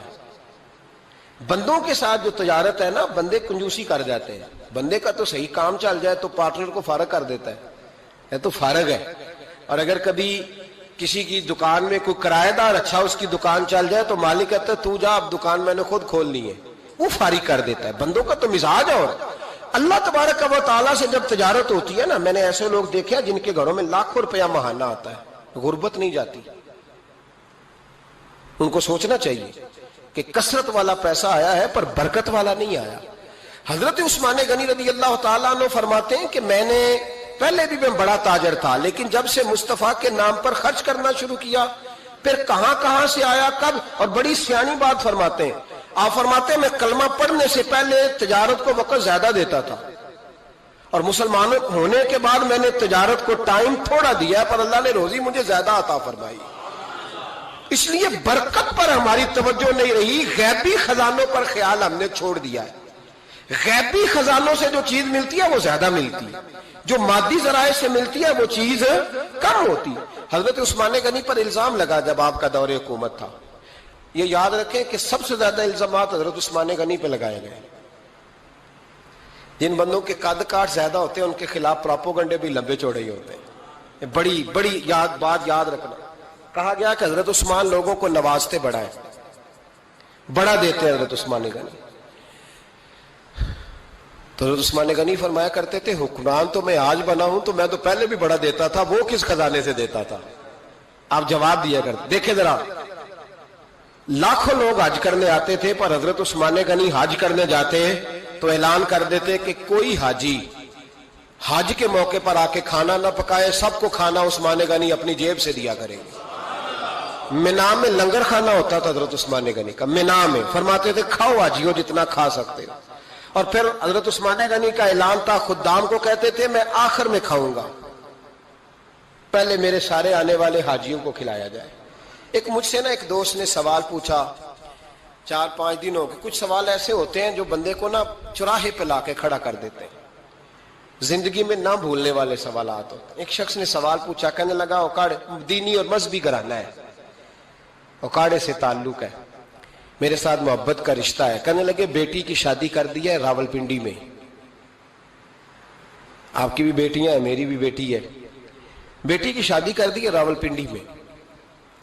بندوں کے ساتھ جو تجارت ہے نا، بندے کنجوسی کر جاتے ہیں، بندے کا تو صحیح کام چل جائے تو پارٹنر کو فارغ کر دیتا ہے، یہ تو فارغ ہے، اور اگر کبھی کسی کی دکان میں کوئی کرایہ دار اچھا اس کی دکان چل جائے تو مالک کہتا ہے تو جا اب دکان میں نے خود کھولنی ہے، وہ فارغ کر دیتا ہے۔ بندوں کا تو مزاج اور اللہ تبارک و تعالیٰ سے جب تجارت ہوتی ہے نا، میں نے ایسے لوگ دیکھے جن کے گھروں میں لاکھوں روپیہ ماہانہ آتا ہے، غربت نہیں جاتی. ان کو سوچنا چاہیے کہ کثرت والا پیسہ آیا ہے پر برکت والا نہیں آیا. حضرت عثمان غنی رضی اللہ تعالیٰ عنہ فرماتے ہیں کہ پہلے بھی میں بڑا تاجر تھا، لیکن جب سے مصطفیٰ کے نام پر خرچ کرنا شروع کیا، پھر کہاں سے آیا کب. اور بڑی سیانی بات فرماتے ہیں، آپ فرماتے ہیں میں کلمہ پڑھنے سے پہلے تجارت کو وقت زیادہ دیتا تھا، اور مسلمان ہونے کے بعد میں نے تجارت کو ٹائم تھوڑا دیا، پر اللہ نے روزی مجھے زیادہ عطا فرمائی. اس لیے برکت پر ہماری توجہ نہیں رہی، غیبی خزانوں پر خیال ہم نے چھوڑ دیا ہے. غیبی خزانوں سے جو چیز ملتی ہے وہ زیادہ ملتی ہے، جو مادی ذرائع سے ملتی ہے وہ چیز کم ہوتی ہے. حضرت عثمان غنی پر الزام لگا جب آپ کا دور حکومت تھا. یہ یاد رکھیں کہ سب سے زیادہ الزامات حضرت عثمان غنی پہ لگائے گئے. جن بندوں کے قد کاٹ زیادہ ہوتے ہیں ان کے خلاف پراپوگنڈے بھی لمبے چوڑے ہی ہوتے ہیں. بڑی بات یاد رکھنا. کہا گیا کہ حضرت عثمان لوگوں کو نوازتے بڑا ہے، بڑا دیتے ہیں حضرت عثمان غنی. تو حضرت عثمان غنی فرمایا کرتے تھے حکمران تو میں آج بنا ہوں تو میں تو پہلے بھی بڑا دیتا تھا، وہ کس خزانے سے دیتا تھا؟ آپ جواب دیا کرتے. دیکھیں ذرا، لاکھوں لوگ حج کرنے آتے تھے، پر حضرت عثمان غنی حج کرنے جاتے تو اعلان کر دیتے کہ کوئی حاجی حج کے موقع پر آ کے کھانا نہ پکائے، سب کو کھانا عثمان غنی اپنی جیب سے دیا کریں گے. مینا میں لنگر کھانا ہوتا تھا حضرت عثمان غنی کا، مینا میں. فرماتے تھے کھاؤ حاجیو جتنا کھا سکتے. اور پھر حضرت عثمان غنی کا اعلان تھا، خدام کو کہتے تھے میں آخر میں کھاؤں گا، پہلے میرے سارے آنے والے حاجیوں کو کھلایا جائے. ایک مجھ سے ایک دوست نے سوال پوچھا 4-5 دن ہو گئے. کچھ سوال ایسے ہوتے ہیں جو بندے کو چوراہے پہ لا کے کھڑا کر دیتے ہیں، زندگی میں نہ بھولنے والے سوالات ہوتے ہیں. ایک شخص نے سوال پوچھا، کہنے لگا اوکاڑے دینی اور مذہبی گھرانہ ہے، اوکاڑے سے تعلق ہے، میرے ساتھ محبت کا رشتہ ہے. کہنے لگے بیٹی کی شادی کر دی ہے راول پنڈی میں. آپ کی بھی بیٹیاں ہیں، میری بھی بیٹی ہے. بیٹی کی شادی کر دی ہے راول پنڈی میں.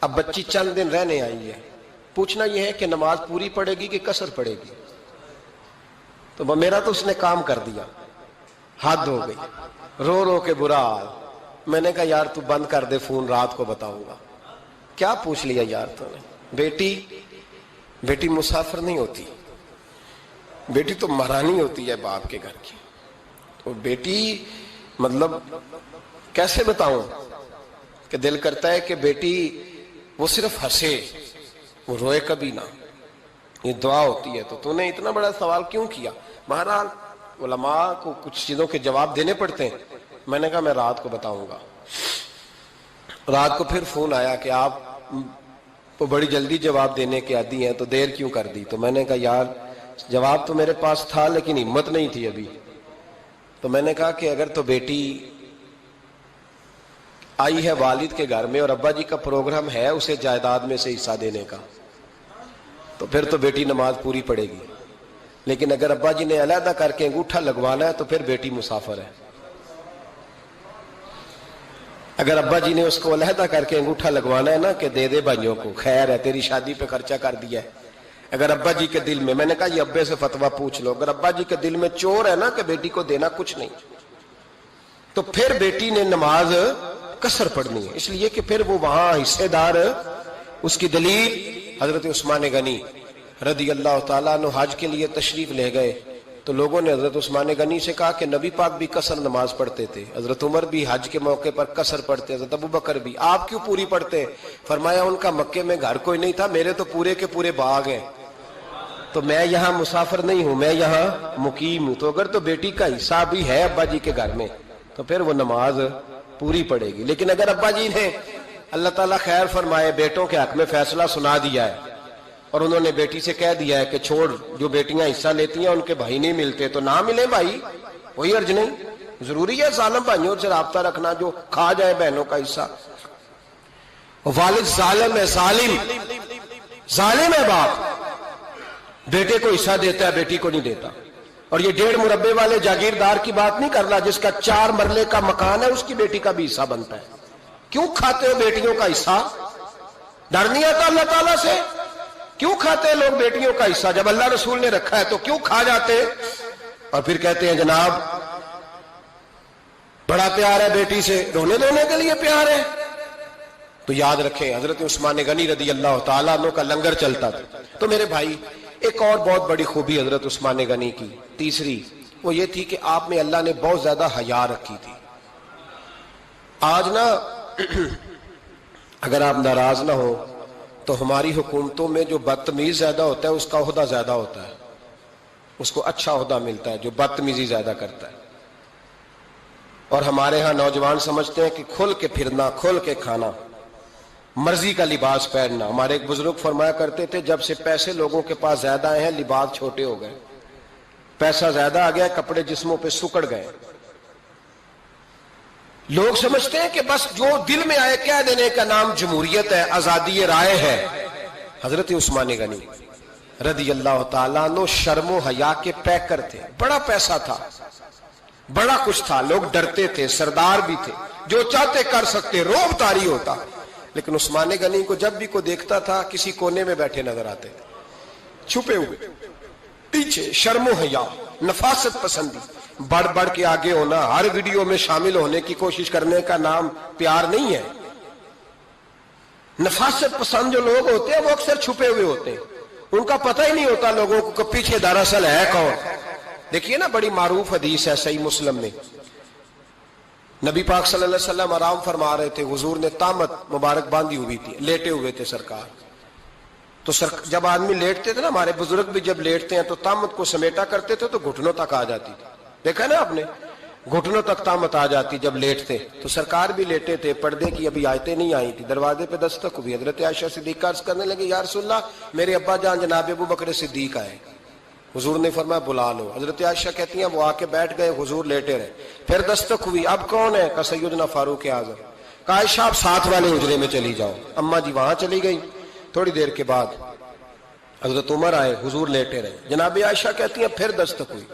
اب بچی چند دن رہنے آئی ہے. پوچھنا یہ ہے کہ نماز پوری پڑے گی کہ قصر پڑے گی؟ تو میرا تو اس نے کام کر دیا، حد ہو گئی. رو رو کے برا حال. میں نے کہا یار تو بند کر دے فون، رات کو بتاؤں گا. کیا پوچھ لیا یار تو نے؟ بیٹی مسافر نہیں ہوتی، بیٹی تو مہرانی ہوتی ہے باپ کے گھر کی. تو بیٹی مطلب کیسے بتاؤں کہ دل کرتا ہے کہ بیٹی وہ صرف ہنسے، وہ روئے کبھی نہ. یہ دعا ہوتی ہے. تو نے اتنا بڑا سوال کیوں کیا؟ بہرحال علماء کو کچھ چیزوں کے جواب دینے پڑتے ہیں. میں نے کہا میں رات کو بتاؤں گا. رات کو پھر فون آیا کہ آپ وہ بڑی جلدی جواب دینے کے عادی ہیں تو دیر کیوں کر دی؟ تو میں نے کہا یار جواب تو میرے پاس تھا لیکن ہمت نہیں تھی ابھی. تو میں نے کہا کہ اگر تو بیٹی آئی ہے والد کے گھر میں اور ابا جی کا پروگرام ہے اسے جائیداد میں سے حصہ دینے کا، تو پھر تو بیٹی نماز پوری پڑے گی. لیکن اگر ابا جی نے علیحدہ کر کے انگوٹھا لگوانا ہے تو پھر بیٹی مسافر ہے. اگر ابا جی نے اس کو علیحدہ کر کے انگوٹھا لگوانا ہے نا کہ دے دے بھائیوں کو، خیر ہے تیری شادی پہ خرچہ کر دیا ہے. اگر ابا جی کے دل میں نے کہا یہ ابے سے فتویٰ پوچھ لو، اگر ابا جی کے دل میں چور ہے نا کہ بیٹی کو دینا کچھ نہیں، تو پھر بیٹی نے نماز قصر پڑھنی ہے. اس لیے کہ پھر وہ وہاں حصے دار. اس کی دلیل حضرت عثمان غنی رضی اللہ تعالیٰ عنہ حج کے لیے تشریف لے گئے تو لوگوں نے حضرت عثمان غنی سے کہا کہ نبی پاک بھی قصر نماز پڑھتے تھے، حضرت عمر بھی حج کے موقع پر قصر پڑھتے، حضرت ابو بکر بھی، آپ کیوں پوری پڑھتے؟ فرمایا ان کا مکے میں گھر کوئی نہیں تھا، میرے تو پورے کے پورے باغ ہیں، تو میں یہاں مسافر نہیں ہوں، میں یہاں مقیم ہوں. تو اگر تو بیٹی کا حصہ بھی ہے ابا جی کے گھر میں تو پھر وہ نماز پوری پڑے گی. لیکن اگر ابا جی نے اللہ تعالیٰ خیر فرمائے بیٹوں کے حق میں فیصلہ سنا دیا ہے اور انہوں نے بیٹی سے کہہ دیا ہے کہ چھوڑ، جو بیٹیاں حصہ لیتی ہیں ان کے بھائی نہیں ملتے تو نہ ملے بھائی، کوئی عرض نہیں. ضروری ہے ظالم بھائیوں سے رابطہ رکھنا جو کھا جائے بہنوں کا حصہ. والد ظالم ہے، ظالم ہے باپ، بیٹے کو حصہ دیتا ہے بیٹی کو نہیں دیتا. اور یہ 1.5 مربے والے جاگیردار کی بات نہیں کر رہا جس کا 4 مرلے کا مکان ہے، اس کی بیٹی کا بھی حصہ بنتا ہے. کیوں کھاتے ہو بیٹیوں کا حصہ؟ ڈر نہیں آتا اللہ تعالیٰ سے؟ کیوں کھاتے ہیں لوگ بیٹیوں کا حصہ؟ جب اللہ رسول نے رکھا ہے تو کیوں کھا جاتے؟ اور پھر کہتے ہیں جناب بڑا پیار ہے بیٹی سے، رونے دھونے کے لیے پیار ہے؟ تو یاد رکھیں حضرت عثمان غنی رضی اللہ تعالیٰ عنہ کا لنگر چلتا تھا۔ تو میرے بھائی ایک اور بہت بڑی خوبی حضرت عثمان غنی کی تیسری وہ یہ تھی کہ آپ میں اللہ نے بہت زیادہ حیا رکھی تھی۔ آج نا اگر آپ ناراض نہ ہو تو ہماری حکومتوں میں جو بدتمیز زیادہ ہوتا ہے اس کا عہدہ زیادہ ہوتا ہے، اس کو اچھا عہدہ ملتا ہے جو بدتمیزی زیادہ کرتا ہے۔ اور ہمارے ہاں نوجوان سمجھتے ہیں کہ کھل کے پھرنا، کھل کے کھانا، مرضی کا لباس پہننا۔ ہمارے ایک بزرگ فرمایا کرتے تھے جب سے پیسے لوگوں کے پاس زیادہ آئے ہیں لباس چھوٹے ہو گئے، پیسہ زیادہ آ گیا کپڑے جسموں پہ سکڑ گئے۔ لوگ سمجھتے ہیں کہ بس جو دل میں آئے کہہ دینے کا نام جمہوریت ہے، آزادی رائے ہے۔ حضرت عثمان غنی رضی اللہ تعالیٰ عنہ شرم و حیا کے پیکر تھے، بڑا پیسہ تھا، بڑا کچھ تھا، لوگ ڈرتے تھے، سردار بھی تھے، جو چاہتے کر سکتے، روب طاری ہوتا۔ لیکن عثمان غنی کو جب بھی کوئی دیکھتا تھا کسی کونے میں بیٹھے نظر آتے تھے، چھپے ہوئے، پیچھے، شرم و حیا، نفاست پسندی، بڑھ بڑھ کے آگے ہونا، ہر ویڈیو میں شامل ہونے کی کوشش کرنے کا نام پیار نہیں ہے۔ نفاست پسند جو لوگ ہوتے ہیں وہ اکثر چھپے ہوئے ہوتے ہیں، ان کا پتہ ہی نہیں ہوتا لوگوں کو کہ پیچھے دراصل ہے کون۔ دیکھیے نا بڑی معروف حدیث ہے صحیح مسلم میں، نبی پاک صلی اللہ علیہ وسلم آرام فرما رہے تھے، حضور نے تامت مبارک باندھی ہوئی تھی، لیٹے ہوئے تھے سرکار۔ تو جب آدمی لیٹتے تھے نا، ہمارے بزرگ بھی جب لیٹتے ہیں تو تامت کو سمیٹا کرتے تھے تو گھٹنوں تک آ جاتی تھی، دیکھا نا آپ نے، گھٹنوں تک تامت آ جاتی جب لیٹتے۔ تو سرکار بھی لیٹے تھے، پردے کی ابھی آیتیں نہیں آئی تھی، دروازے پہ دستک ہوئی، حضرت عائشہ صدیقہ عرض کرنے لگے یا رسول اللہ میرے ابا جان جناب ابو بکر صدیق آئے۔ حضور نے فرمایا بلا لو۔ حضرت عائشہ کہتی ہیں وہ آ کے بیٹھ گئے، حضور لیٹے رہے، پھر دستک ہوئی، اب کون ہے؟ کہا سیدنا فاروق اعظم۔ کہا عائشہ آپ ساتھ والے حجرے میں چلی جاؤ۔ اماں جی وہاں چلی گئی۔ تھوڑی دیر کے بعد حضرت عمر آئے، حضور لیٹے رہے، جناب عائشہ کہتی ہیں پھر دستک ہوئی،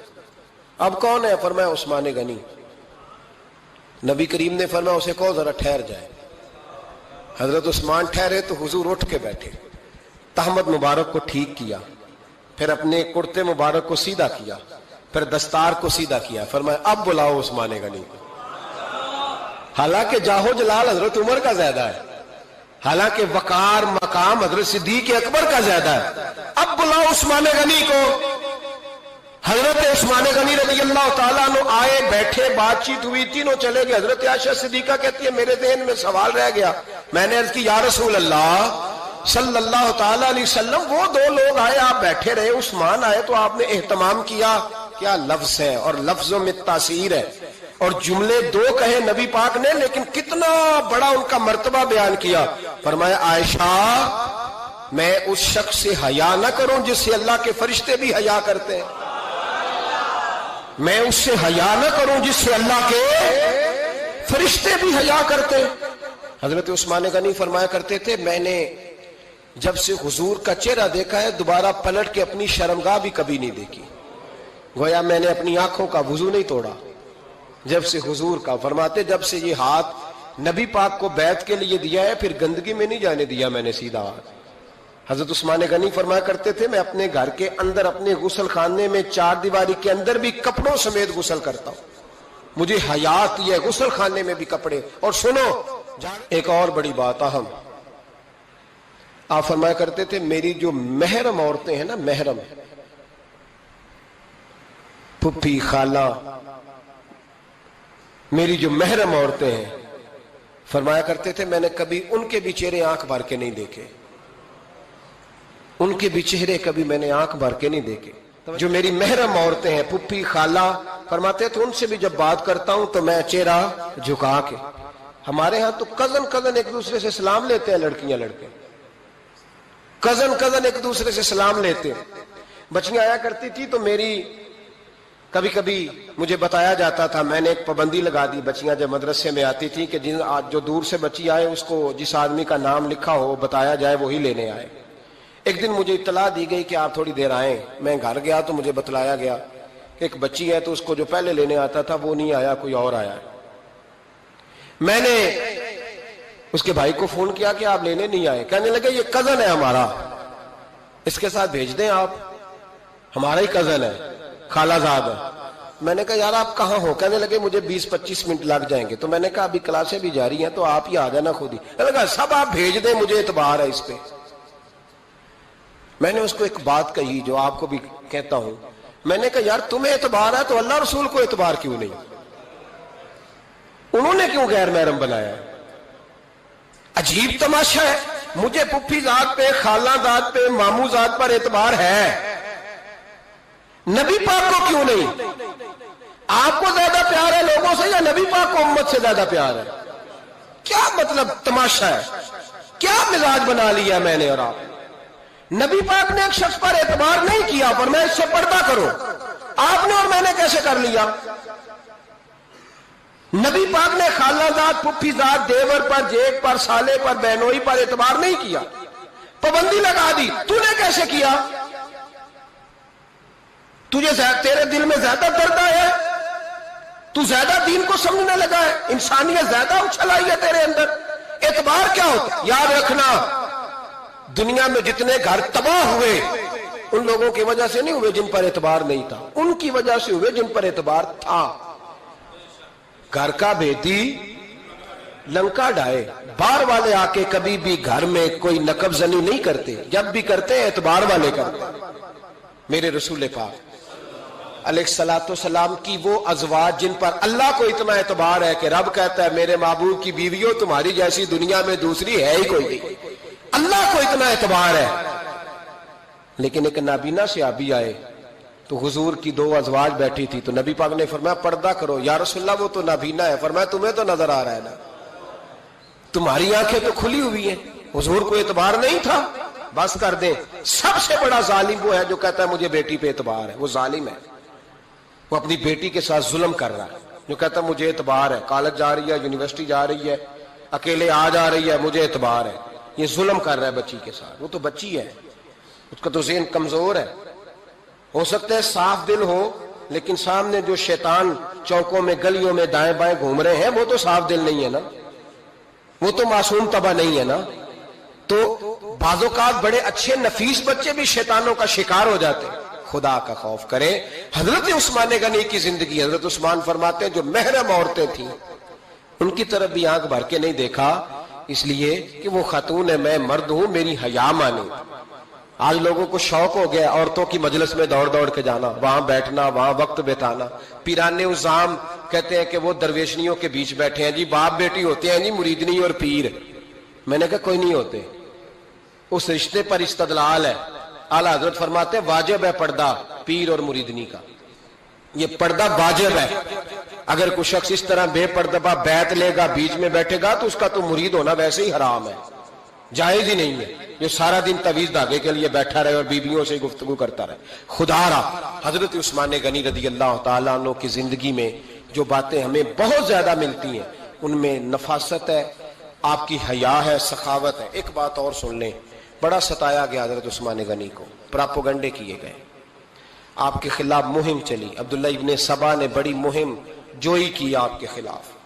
اب کون ہے؟ فرمایا عثمان غنی۔ نبی کریم نے فرمایا اسے کہو ذرا ٹھہر جائے۔ حضرت عثمان ٹھہرے تو حضور اٹھ کے بیٹھے، تہمت مبارک کو ٹھیک کیا، پھر اپنے کرتے مبارک کو سیدھا کیا، پھر دستار کو سیدھا کیا، فرمایا اب بلاؤ عثمان غنی کو۔ حالانکہ جاہو جلال حضرت عمر کا زیادہ ہے، حالانکہ وقار مقام حضرت صدیق اکبر کا زیادہ ہے، اب بلاؤ عثمان غنی کو۔ حضرت عثمان غنی رضی اللہ تعالیٰ عنہ آئے، بیٹھے، بات چیت ہوئی، تینوں چلے گئے۔ حضرت عائشہ صدیقہ کہتی ہے میرے ذہن میں سوال رہ گیا، میں نے عرض کی یا رسول اللہ صلی اللہ تعالیٰ علیہ وسلم وہ دو لوگ آئے، آپ بیٹھے رہے، عثمان آئے تو آپ نے اہتمام کیا، کیا لفظ ہے اور لفظوں میں تاثیر ہے، اور جملے دو کہے نبی پاک نے لیکن کتنا بڑا ان کا مرتبہ بیان کیا۔ فرمایا عائشہ میں اس شخص سے حیا نہ کروں جس سے اللہ کے فرشتے بھی حیا کرتے ہیں، میں اس سے حیا نہ کروں جس سے اللہ کے فرشتے بھی حیا کرتے ہیں۔ حضرت عثمان غنی فرمایا کرتے تھے میں نے جب سے حضور کا چہرہ دیکھا ہے دوبارہ پلٹ کے اپنی شرمگاہ بھی کبھی نہیں دیکھی، گویا میں نے اپنی آنکھوں کا وضو نہیں توڑا جب سے حضور کا۔ فرماتے جب سے یہ ہاتھ نبی پاک کو بیعت کے لیے دیا ہے پھر گندگی میں نہیں جانے دیا میں نے سیدھا ہاتھ۔ حضرت عثمان غنی فرمایا کرتے تھے میں اپنے گھر کے اندر اپنے غسل خانے میں چار دیواری کے اندر بھی کپڑوں سمیت غسل کرتا ہوں، مجھے حیات یہ غسل خانے میں بھی کپڑے۔ اور سنو ایک اور بڑی بات اہم، آپ فرمایا کرتے تھے میری جو محرم عورتیں ہیں نا، محرم پھپھی خالہ، میری جو محرم عورتیں ہیں، فرمایا کرتے تھے میں نے کبھی ان کے بھی چہرے آنکھ بھر کے نہیں دیکھے، ان کے بھی چہرے کبھی میں نے آنکھ بھر کے نہیں دیکھے۔ جو میری محرم عورتیں ہیں پھپھی خالہ، فرماتے تھے ان سے بھی جب بات کرتا ہوں تو میں چہرہ جھکا کے۔ ہمارے ہاں تو کزن ایک دوسرے سے سلام لیتے ہیں، لڑکیاں لڑکے کزن ایک دوسرے سے سلام لیتے ہیں۔ بچیاں آیا کرتی تھی تو میری کبھی کبھی مجھے بتایا جاتا تھا، میں نے ایک پابندی لگا دی، بچیاں جب مدرسے میں آتی تھی کہ جو دور سے بچی آئے اس کو جس آدمی کا نام لکھا ہو بتایا جائے وہی لینے آئے۔ ایک دن مجھے اطلاع دی گئی کہ آپ تھوڑی دیر آئیں، میں گھر گیا تو مجھے بتلایا گیا کہ ایک بچی ہے تو اس کو جو پہلے لینے آتا تھا وہ نہیں آیا، کوئی اور آیا۔ میں نے اس کے بھائی کو فون کیا کہ آپ لینے نہیں آئے، کہنے لگے یہ کزن ہے ہمارا، اس کے ساتھ بھیج دیں آپ، ہمارا ہی کزن ہے، خالہ زاد ہے۔ میں نے کہا یار آپ کہاں ہو؟ کہنے لگے مجھے 20-25 منٹ لگ جائیں گے. تو میں نے کہا ابھی کلاسیں بھی جاری ہیں تو آپ ہی آ جانا خود ہی. میں نے کہا سب آپ بھیج دیں, مجھے اعتبار ہے اس پہ. میں نے اس کو ایک بات کہی جو آپ کو بھی کہتا ہوں. میں نے کہا یار تمہیں اعتبار ہے تو اللہ رسول کو اعتبار کیوں نہیں؟ انہوں نے کیوں غیر محرم بنایا؟ عجیب تماشا ہے. مجھے پھپھی ذات پہ, خالہ ذات پہ, ماموں ذات پر اعتبار ہے, نبی پاک کو کیوں نہیں؟ آپ کو زیادہ پیار ہے لوگوں سے یا نبی پاک کو امت سے زیادہ پیار ہے؟ کیا مطلب تماشا ہے؟ کیا مزاج بنا لیا میں نے اور آپ؟ نبی پاک نے ایک شخص پر اعتبار نہیں کیا, پر میں اس سے پردہ کرو. آپ نے اور میں نے کیسے کر لیا؟ نبی پاک نے خالہ ذات, پھپھی ذات, دیور پر, جیٹ پر, سالے پر, بہنوئی پر اعتبار نہیں کیا, پابندی لگا دی. تو نے کیسے کیا؟ تجھے تیرے دل میں زیادہ درد ہے, تو زیادہ دین کو سمجھنے لگا ہے, انسانیت زیادہ اچھل آئی ہے تیرے اندر. اعتبار کیا ہوتا؟ یاد رکھنا دنیا میں جتنے گھر تباہ ہوئے ان لوگوں کی وجہ سے نہیں ہوئے جن پر اعتبار نہیں تھا, ان کی وجہ سے ہوئے جن پر اعتبار تھا. گھر کا بیٹی لنکا ڈھائے, باہر والے آ کے کبھی بھی گھر میں کوئی نقب زنی نہیں کرتے, جب بھی کرتے اعتبار والے کرتے. میرے رسول پاک علیہ الصلوۃ والسلام کی وہ ازواج جن پر اللہ کو اتنا اعتبار ہے کہ رب کہتا ہے میرے محبوب کی بیویوں تمہاری جیسی دنیا میں دوسری ہے ہی کوئی نہیں, اللہ کو اتنا اعتبار ہے. لیکن ایک نابینا صحابی آئے تو حضور کی 2 ازواج بیٹھی تھی, تو نبی پاک نے فرمایا پردہ کرو. یا رسول اللہ وہ تو نابینا ہے. فرمایا تمہیں تو نظر آ رہا ہے نا, تمہاری آنکھیں تو کھلی ہوئی ہیں. حضور کو اعتبار نہیں تھا, بس کر دیں. سب سے بڑا ظالم وہ ہے جو کہتا ہے مجھے بیٹی پہ اعتبار ہے, وہ ظالم ہے. وہ اپنی بیٹی کے ساتھ ظلم کر رہا ہے, جو کہتا ہے مجھے اعتبار ہے, کالج جا رہی ہے, یونیورسٹی جا رہی ہے, اکیلے آ جا رہی ہے, مجھے اعتبار ہے. یہ ظلم کر رہا ہے بچی کے ساتھ. وہ تو بچی ہے, اس کا تو ذہن کمزور ہے. ہو سکتا ہے صاف دل ہو, لیکن سامنے جو شیطان چوکوں میں گلیوں میں دائیں بائیں گھوم رہے ہیں وہ تو صاف دل نہیں ہے نا, وہ تو معصوم طبع نہیں ہے نا. تو بعض اوقات بڑے اچھے نفیس بچے بھی شیطانوں کا شکار ہو جاتے ہیں. خدا کا خوف کریں. حضرت عثمان غنی کی زندگی, حضرت عثمان فرماتے ہیں جو محرم عورتیں تھیں ان کی طرف بھی آنکھ بھر کے نہیں دیکھا, اس لیے کہ وہ خاتون ہے, میں مرد ہوں, میری حیا مانے. آج لوگوں کو شوق ہو گیا عورتوں کی مجلس میں دوڑ دوڑ کے جانا, وہاں بیٹھنا, وہاں وقت بتانا. پیرانے عظام کہتے ہیں کہ وہ درویشنیوں کے بیچ بیٹھے ہیں جی, باپ بیٹی ہوتے ہیں جی, مریدنی اور پیر. میں نے کہا کوئی نہیں ہوتے, اس رشتے پر استدلال ہے. اعلیٰ حضرت فرماتے ہیں واجب ہے پردہ پیر اور مریدنی کا, یہ پردہ واجب ہے. اگر کوئی شخص اس طرح بے پردہ بیعت لے گا, بیچ میں بیٹھے گا, تو اس کا تو مرید ہونا ویسے ہی حرام ہے, جائز ہی نہیں ہے. جو سارا دن تعویذ دھاگے کے لیے بیٹھا رہے اور بیویوں سے گفتگو کرتا رہے. خدا را حضرت عثمان غنی رضی اللہ تعالیٰ عنہ کی زندگی میں جو باتیں ہمیں بہت زیادہ ملتی ہیں ان میں نفاست ہے, آپ کی حیا ہے, سخاوت ہے. ایک بات اور سن لیں, بڑا ستایا گیا حضرت عثمان غنی کو, پراپوگنڈے کیے گئے, آپ کے خلاف مہم چلی. عبداللہ ابن سبا نے بڑی مہم جوئی کی آپ کے خلاف.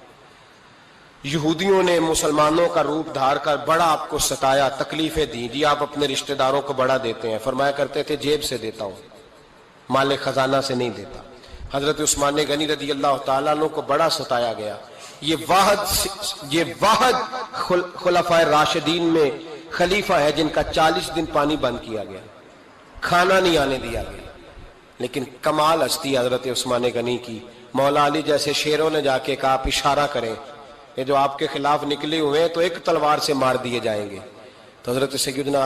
یہودیوں نے مسلمانوں کا روپ دھار کر بڑا آپ کو ستایا, تکلیفیں دی. جی آپ اپنے رشتہ داروں کو بڑا دیتے ہیں, فرمایا کرتے تھے جیب سے دیتا ہوں, مال خزانہ سے نہیں دیتا. حضرت عثمان غنی رضی اللہ تعالیٰ عنہ کو بڑا ستایا گیا. یہ واحد خلفائے راشدین میں خلیفہ ہے جن کا 40 دن پانی بند کیا گیا, کھانا نہیں آنے دیا گیا. لیکن کمال ہستی حضرت عثمان غنی کی. مولا علی جیسے شیروں نے جا کے کہا آپ اشارہ کریں, یہ جو آپ کے خلاف نکلے ہوئے ہیں تو ایک تلوار سے مار دیے جائیں گے. تو حضرت سیدنا